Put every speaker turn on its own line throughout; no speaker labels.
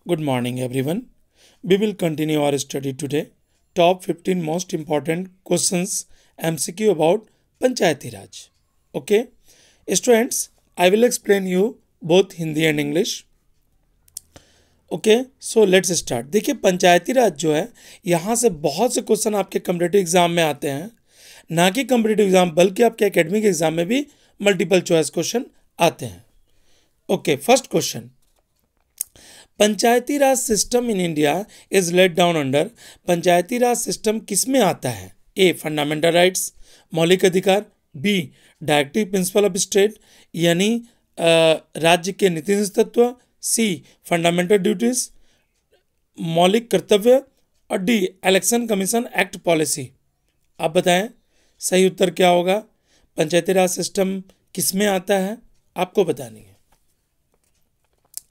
Good morning, everyone. We will continue our study today. Top 15 most important questions MCQ about Panchayati Raj. Okay, students, I will explain you both Hindi and English. Okay so let's start. देखिए, पंचायती राज जो है, यहाँ से बहुत से question आपके competitive exam में आते हैं। ना कि कम्पिटिटिव एग्जाम बल्कि आपके एकेडमिक एग्जाम में भी मल्टीपल चॉइस क्वेश्चन आते हैं। Okay, first question, Panchayati Raj system in India is laid down under. Panchayati Raj system किस में आता है? ए, फंडामेंटल राइट्स, मौलिक अधिकार। B, directive principle of state, यानी राज्य के नीति तत्व। सी, फंडामेंटल ड्यूटीज, मौलिक कर्तव्य। और D, election commission act policy. आप बताएं सही उत्तर क्या होगा? पंचायती राज सिस्टम किस में आता है, आपको बतानी है।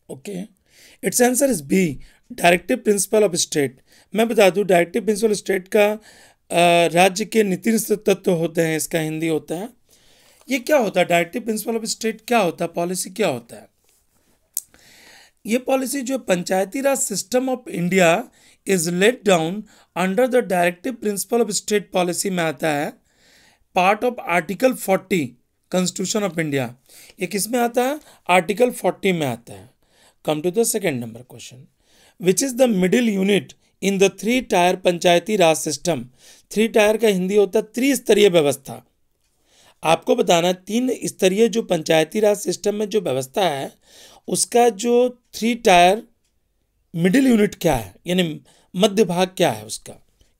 Okay, it's answer is B, directive principle of state. मैं बता दूं, डायरेक्टिव प्रिंसिपल स्टेट का राज्य के नीति तत्व होते हैं, इसका हिंदी होता है। ये क्या होता है? डायरेक्टिव प्रिंसिपल ऑफ स्टेट क्या होता है? पॉलिसी क्या होता है? ये पॉलिसी जो Panchayati Raj system of India is laid down under the directive principle of state policy में आता है, part of article 40 constitution of India. ये किस में आता है? आर्टिकल 40 में आता है। Come to the second number question, which is the middle unit in the 3 tier Panchayati Raj system. 3 tier का हिंदी होता है त्रिस्तरीय व्यवस्था। आपको बताना, 3 स्तरीय जो पंचायती राज सिस्टम में जो व्यवस्था है, उसका जो 3 टायर मिडिल यूनिट क्या है, यानी मध्य भाग क्या है उसका?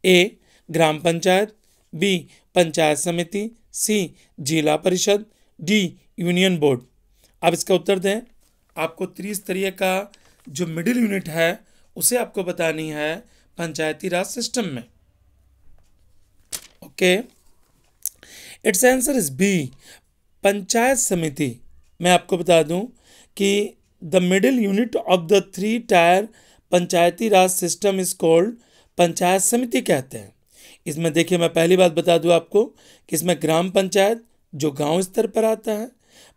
ए, ग्राम पंचायत। बी, पंचायत समिति। सी, जिला परिषद। D, union board. आप इसका उत्तर दें। आपको त्रिस्तरीय का जो मिडिल यूनिट है उसे आपको बतानी है पंचायती राज सिस्टम में। Okay, it's answer is B, Panchayat Samiti. मैं आपको बता दूं कि the middle unit of the 3 tier Panchayati Raj system is called Panchayat Samiti कहते हैं। इसमें देखिए, मैं पहली बात बता दूं आपको कि इसमें ग्राम पंचायत जो गांव स्तर पर आता है,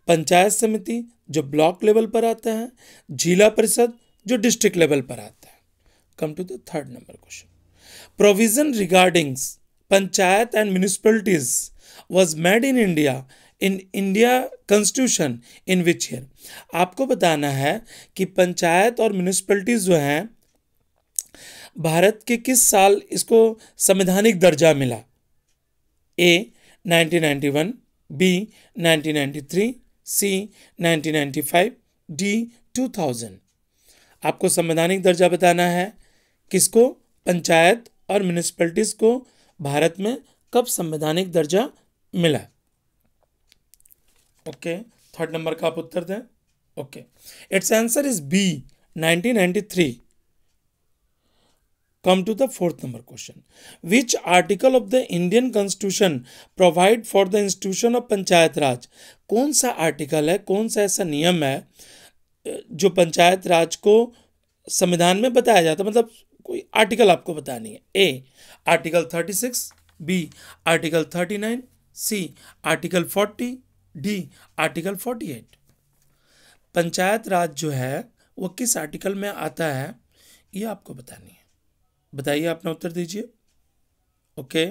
पंचायत समिति जो ब्लॉक लेवल पर आता है, जिला परिषद जो डिस्ट्रिक्ट लेवल पर आता है। Come to the third number question, provision regarding Panchayat and municipalities was made in India constitution in which year. आपको बताना है कि पंचायत और म्यूनिसिपैलिटीज जो हैं, भारत के किस साल इसको संवैधानिक दर्जा मिला? ए, 1991। बी, 1993। सी, 1995। डी, 2000। आपको संवैधानिक दर्जा बताना है किसको? पंचायत और म्यूनिसिपैलिटीज को भारत में कब संवैधानिक दर्जा मिला? ओके, थर्ड नंबर का आप उत्तर दें। Okay, it's answer is B, 1993। Come to the fourth number question. Which article of the Indian Constitution provide for the institution of Panchayat Raj? कौन सा आर्टिकल है, कौन सा ऐसा नियम है जो पंचायत राज को संविधान में बताया जाता है? मतलब कोई आर्टिकल आपको बतानी है। A, article 36। B, article 39। C, article 40। D, article 48। Panchayat Raj जो है वो किस आर्टिकल में आता है, ये आपको बतानी है। बताइए, अपना उत्तर दीजिए। Okay,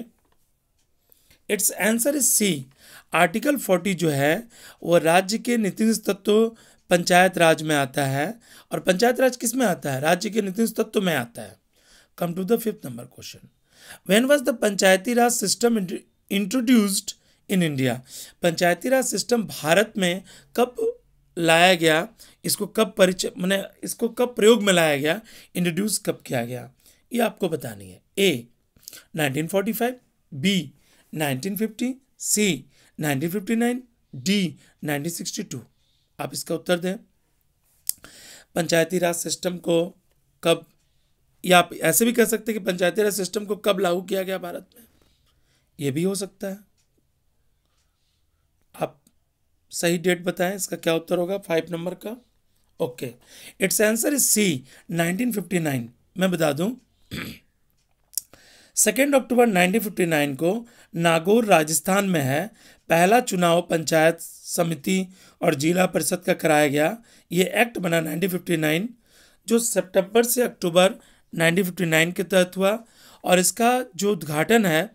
it's answer is C, article 40 जो है वो राज्य के नीति तत्व पंचायत राज में आता है। और पंचायत राज किस में आता है? राज्य के नीति तत्व में आता है। Come to the fifth number question, when was the Panchayati Raj system introduced in India. Panchayati Raj system Bharat में कब लाया गया? इसको कब इसको कब प्रयोग में लाया गया? इंट्रोड्यूस कब किया गया, ये आपको बतानी है। ए, 1945। बी, 1950। सी, 1959। डी, 1962। आप इसका उत्तर दें। पंचायती राज सिस्टम को कब, या आप ऐसे भी कह सकते हैं कि पंचायती राज सिस्टम को कब लागू किया गया भारत में, ये भी हो सकता है। आप सही डेट बताएं, इसका क्या उत्तर होगा 5 नंबर का? Okay, it's answer is C, 1959। मैं बता दूं, 2 अक्टूबर 1959 को नागौर राजस्थान में है पहला चुनाव पंचायत समिति और जिला परिषद का कराया गया। ये एक्ट बना 1959 जो सितंबर से अक्टूबर 1959 के तहत हुआ, और इसका जो उद्घाटन है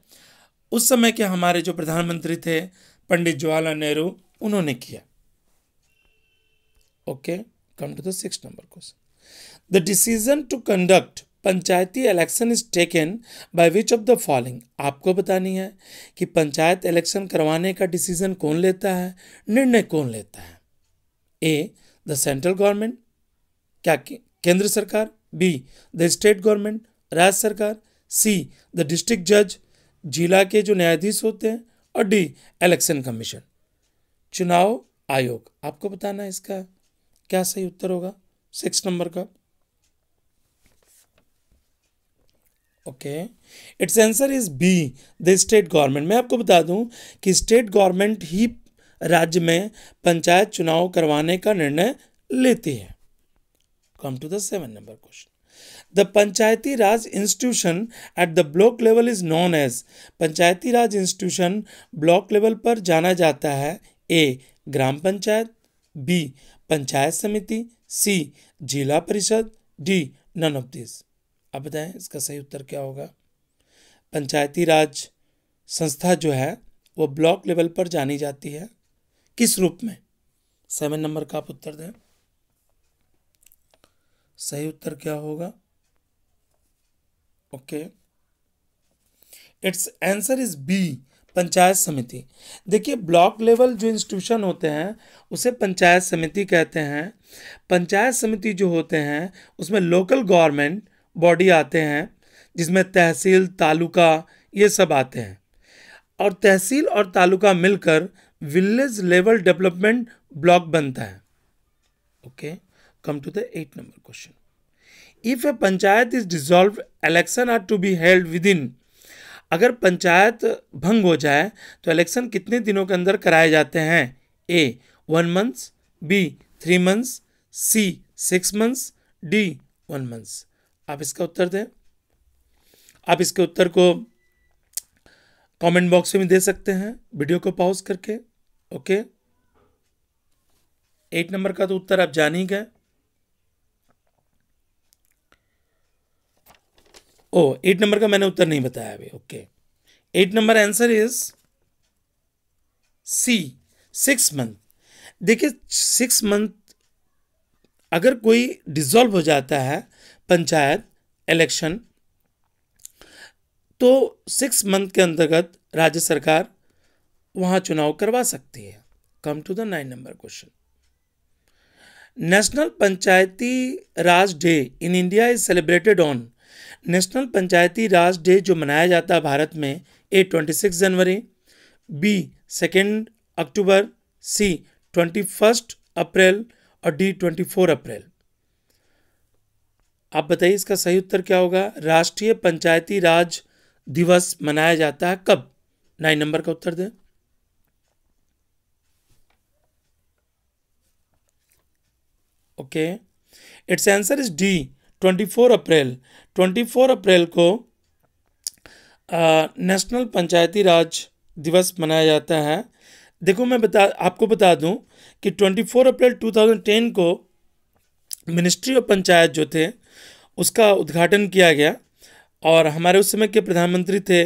उस समय के हमारे जो प्रधानमंत्री थे पंडित जवाहरलाल नेहरू, उन्होंने किया। Okay, come to the 6 number question. The decision to conduct Panchayati election is taken by which of the following. आपको बतानी है कि पंचायत इलेक्शन करवाने का डिसीजन कौन लेता है, निर्णय कौन लेता है। ए द सेंट्रल गवर्नमेंट, क्या केंद्र सरकार, बी द स्टेट गवर्नमेंट, राज्य सरकार, सी द डिस्ट्रिक्ट जज, जिला के जो न्यायाधीश होते हैं, और डी इलेक्शन कमीशन, चुनाव आयोग। आपको बताना है इसका क्या सही उत्तर होगा 6 नंबर का। Okay, it's answer is be the state government. मैं आपको बता दूं कि स्टेट गवर्नमेंट ही राज्य में पंचायत चुनाव करवाने का निर्णय लेती है। Come to the 7 number question. The Panchayati Raj institution at the block level is known as. Panchayati Raj institution block level पर जाना जाता है। A Gram Panchayat, B Panchayat Samiti, C जिला परिषद, डी नन ऑफ दिस। आप बताएं इसका सही उत्तर क्या होगा। पंचायती राज संस्था जो है वो ब्लॉक लेवल पर जानी जाती है, किस रूप में। 7 नंबर का आप उत्तर दें। सही उत्तर क्या होगा। Okay, it's answer is B Panchayat Samiti. देखिए, ब्लॉक लेवल जो इंस्टीट्यूशन होते हैं उसे पंचायत समिति कहते हैं। पंचायत समिति जो होते हैं उसमें लोकल गवर्नमेंट बॉडी आते हैं, जिसमें तहसील, तालुका, ये सब आते हैं, और तहसील और तालुका मिलकर विलेज लेवल डेवलपमेंट ब्लॉक बनता है। Okay, come to the 8 number question. If a Panchayat is dissolve, election are to be held within. अगर पंचायत भंग हो जाए तो इलेक्शन कितने दिनों के अंदर कराए जाते हैं। ए 1 मंथ्स, बी 3 मंथ्स, सी 6 मंथ्स, डी 1 मंथ्स। आप इसका उत्तर दें। आप इसके उत्तर को कमेंट बॉक्स में दे सकते हैं वीडियो को पॉज करके। ओके, 8 नंबर का तो उत्तर आप जान ही गए। 8 नंबर का मैंने उत्तर नहीं बताया अभी। Okay, 8 number answer is C 6 month. देखिए, 6 मंथ अगर कोई डिसॉल्व हो जाता है पंचायत इलेक्शन, तो 6 मंथ के अंतर्गत राज्य सरकार वहां चुनाव करवा सकती है। Come to the 9 number question. National Panchayati Raj day in India is celebrated on. National Panchayati Raj day जो मनाया जाता है भारत में, ए 26 जनवरी, बी 2 अक्टूबर, सी 21 अप्रैल, और डी 24 अप्रैल। आप बताइए इसका सही उत्तर क्या होगा। राष्ट्रीय पंचायती राज दिवस मनाया जाता है कब। 9 नंबर का उत्तर दें। Okay, it's answer is D 24 अप्रैल। 24 अप्रैल को नेशनल पंचायती राज दिवस मनाया जाता है। देखो, मैं आपको बता दूं कि 24 अप्रैल 2010 को मिनिस्ट्री ऑफ पंचायत जो थे उसका उद्घाटन किया गया, और हमारे उस समय के प्रधानमंत्री थे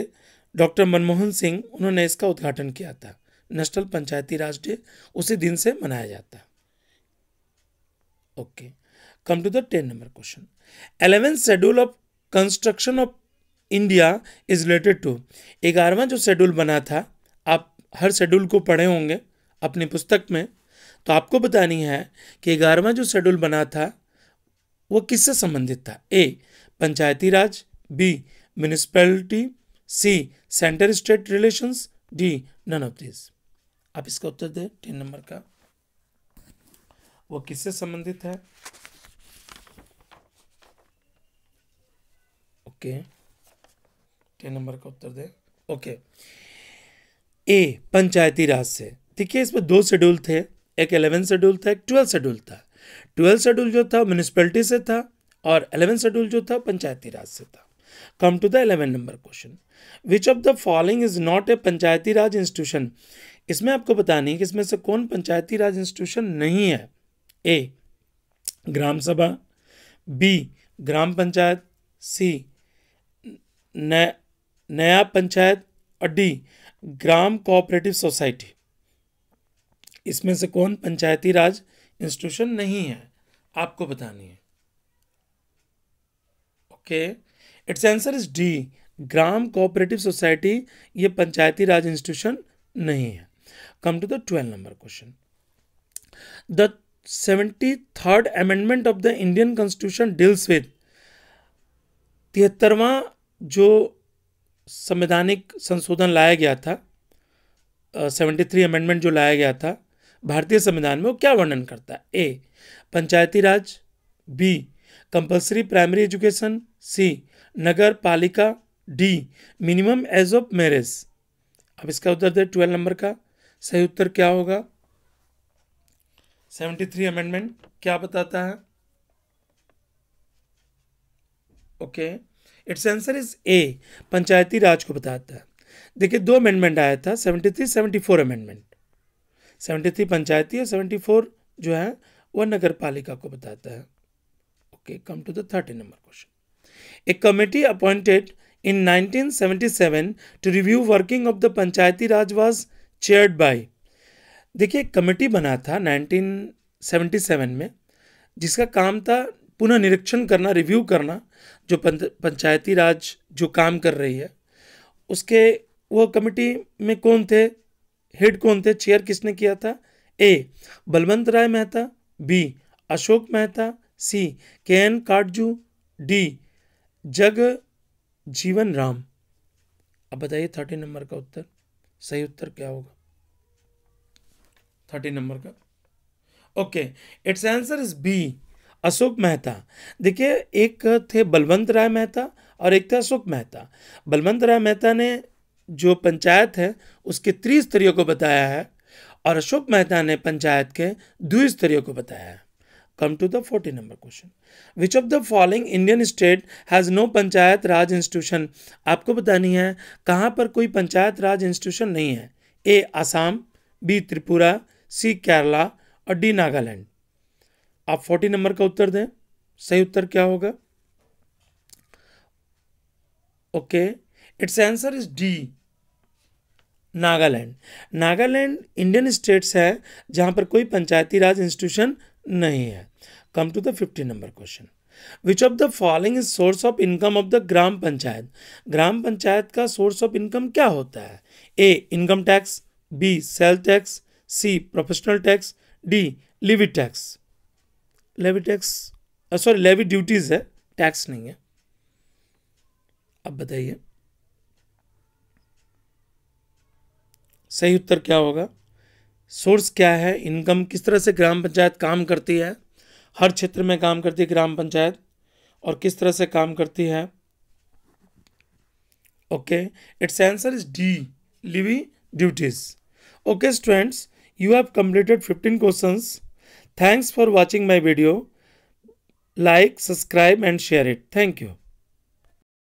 डॉक्टर मनमोहन सिंह, उन्होंने इसका उद्घाटन किया था। नेशनल पंचायती राज डे उसी दिन से मनाया जाता है। Okay, come to the 10 number question. 11th schedule of construction of India is related to. 11वां जो शेड्यूल बना था, आप हर शेड्यूल को पढ़े होंगे अपनी पुस्तक में, तो आपको बतानी है कि 11वां जो शेड्यूल बना था वो किससे संबंधित था। A Panchayati Raj, B municipality, C centre state relations, D none of this. आप इसका उत्तर दें 10 नंबर का। वो किससे संबंधित है। ओके, 10 नंबर का उत्तर दें। ओके, ए पंचायती राज से। देखिए, इसमें 2 शेड्यूल थे, एक 11th शेड्यूल था, एक 12th शेड्यूल था। 12th शेड्यूल जो था म्यूनिसिपैलिटी से था, और 11th शेड्यूल जो था पंचायती राज से था। Come to the 11 number question. Which of the following is not a Panchayati Raj institution. इसमें आपको बतानी है कि इसमें से कौन पंचायती राज इंस्टीट्यूशन नहीं है। ए ग्राम सभा, बी ग्राम पंचायत, सी नया पंचायत और डी ग्राम कोऑपरेटिव सोसाइटी। इसमें से कौन पंचायती राज इंस्टीट्यूशन नहीं है, आपको बतानी है। Okay, it's answer is D gram cooperative society, ये पंचायती राज इंस्टीट्यूशन नहीं है। Come to the 12 number question. The 73rd amendment of the Indian constitution deals with, 73वां जो संवैधानिक संशोधन लाया गया था, 73 अमेंडमेंट जो लाया गया था भारतीय संविधान में, वो क्या वर्णन करता है? ए Panchayati Raj, B compulsory primary education, सी नगर पालिका, D minimum age of marriage. अब इसका उत्तर दे 12 नंबर का सही उत्तर क्या होगा? 73 अमेंडमेंट क्या बताता है? Okay, it's answer is A Panchayati Raj को बताता है। देखिए, दो अमेंडमेंट आया था, 73 74 अमेंडमेंट। 73 पंचायती और 74 जो है वह नगर पालिका को बताता है। Okay, come to the 13 number question. A committee appointed in 1977 to review working of the Panchayati Raj was chaired by, देखिए कमेटी बना था 1977 में, जिसका काम था पुनः निरीक्षण करना, रिव्यू करना जो पंचायती राज जो काम कर रही है उसके। वो कमेटी में कौन थे, हेड कौन थे, चेयर किसने किया था? ए बलवंत राय मेहता, बी अशोक मेहता, सी KN काटजू, डी जग जीवन राम। अब बताइए 13 नंबर का उत्तर, सही उत्तर क्या होगा 13 नंबर का? Okay, it's answer is B Ashok Mehta. देखिए, एक थे बलवंत राय मेहता और एक था अशोक मेहता। बलवंत राय मेहता ने जो पंचायत है उसके त्रिस्तरीय को बताया है और अशोक मेहता ने पंचायत के द्विस्तरीय को बताया है। Come to the 14 number question. Which of the following Indian state has no Panchayat Raj institution? आपको बतानी है कहाँ पर कोई पंचायत राज इंस्टीट्यूशन नहीं है। ए असम, बी त्रिपुरा, सी केरला और डी नागालैंड। आप 14 नंबर का उत्तर दें, सही उत्तर क्या होगा? Okay, it's answer is D Nagaland. Nagaland Indian states है जहां पर कोई पंचायती राज इंस्टीट्यूशन नहीं है। Come to the 15 number question. Which of the following is source of income of the gram panchayat? Gram panchayat का सोर्स ऑफ इनकम क्या होता है? A income tax, B sale tax, C professional tax, D levy tax. Levy tax, sorry levy duties है, tax नहीं है। अब बताइए सही उत्तर क्या होगा? सोर्स क्या है, इनकम किस तरह से ग्राम पंचायत काम करती है, हर क्षेत्र में काम करती है ग्राम पंचायत और किस तरह से काम करती है? Okay, it's answer is D Levi duties. Okay students, you have completed 15 questions. Thanks for watching my video. Like, subscribe and share it. Thank you.